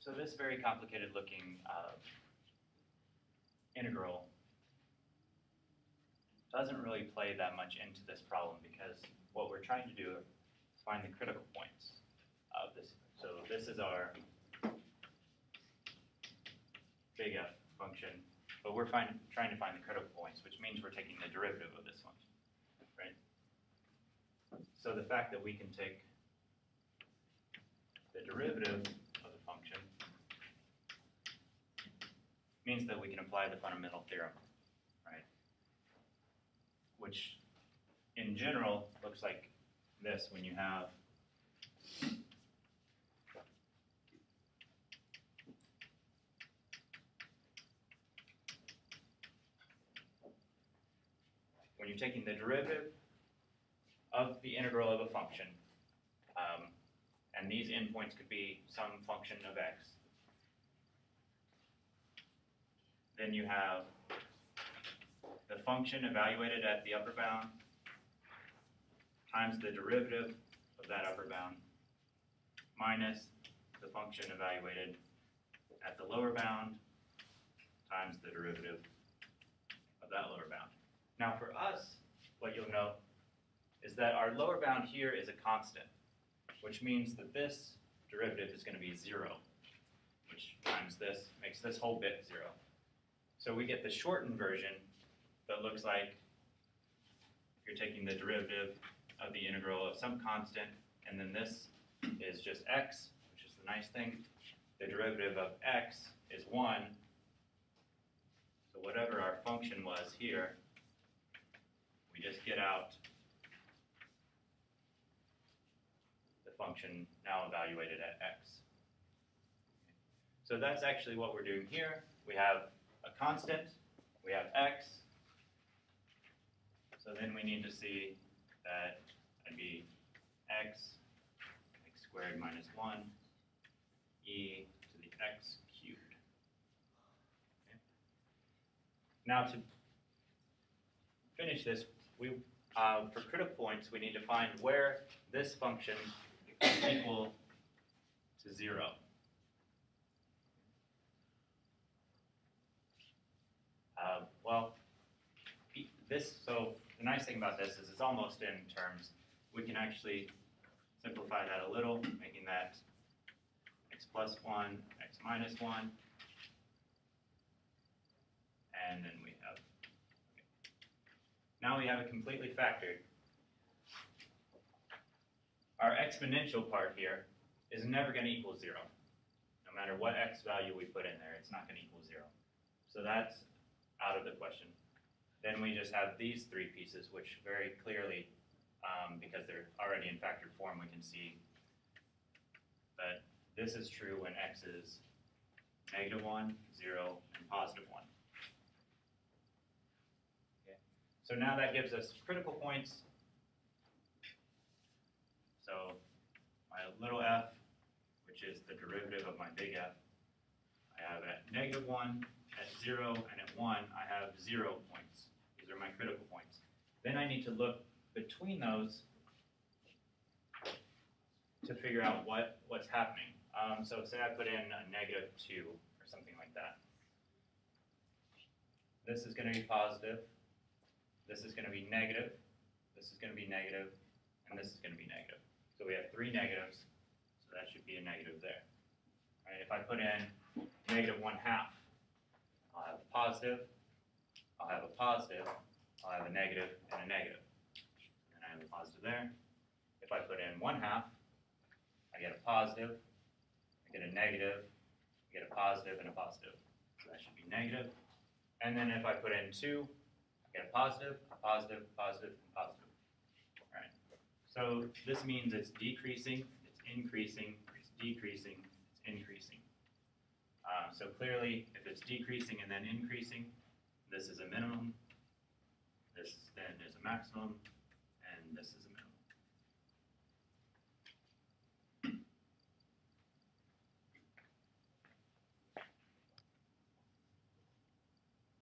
So this very complicated looking integral doesn't really play that much into this problem because what we're trying to do is find the critical points of this. So this is our big F function, but we're trying to find the critical points, which means we're taking the derivative of this function, right? So the fact that we can take the derivative of the function means that we can apply the fundamental theorem, right? Which in general looks like this when you have when you're taking the derivative of the integral of a function, and these endpoints could be some function of x, then you have the function evaluated at the upper bound times the derivative of that upper bound minus the function evaluated at the lower bound times the derivative of that lower bound. Now for us, what you'll note is that our lower bound here is a constant, which means that this derivative is going to be 0, which times this makes this whole bit 0. So we get the shortened version that looks like you're taking the derivative of the integral of some constant, and then this is just x, which is the nice thing. The derivative of x is 1. So whatever our function was here, we just get out the function now evaluated at x. So that's actually what we're doing here. We have a constant, we have x, so then we need to see that it'd be x squared minus 1 e to the x cubed. Okay. Now to finish this, for critical points, we need to find where this function is equal to 0. So the nice thing about this is it's almost in terms. We can actually simplify that a little, making that x plus 1, x minus 1, and then we have, okay. Now we have it completely factored. Our exponential part here is never going to equal 0. No matter what x value we put in there, it's not going to equal 0. So that's out of the question. Then we just have these three pieces, which very clearly, because they're already in factored form, we can see that this is true when x is -1, 0, and +1. Okay. So now that gives us critical points. So my little f, which is the derivative of my big F, I have at -1, at 0, and at 1, I have 0 points. These are my critical points. Then I need to look between those to figure out what's happening. So say I put in a -2 or something like that. This is going to be positive. This is going to be negative. This is going to be negative. And this is going to be negative. So we have 3 negatives. So that should be a negative there. All right, if I put in -1/2, I'll have a positive, I'll have a positive, I'll have a negative, and a negative. And I have a positive there. If I put in 1/2, I get a positive, I get a negative, I get a positive, and a positive. So that should be negative. And then if I put in 2, I get a positive, positive, positive, and positive. All right. So this means it's decreasing, it's increasing, it's decreasing, it's increasing. So clearly, if it's decreasing and then increasing, this is a minimum, this then is a maximum, and this is a minimum.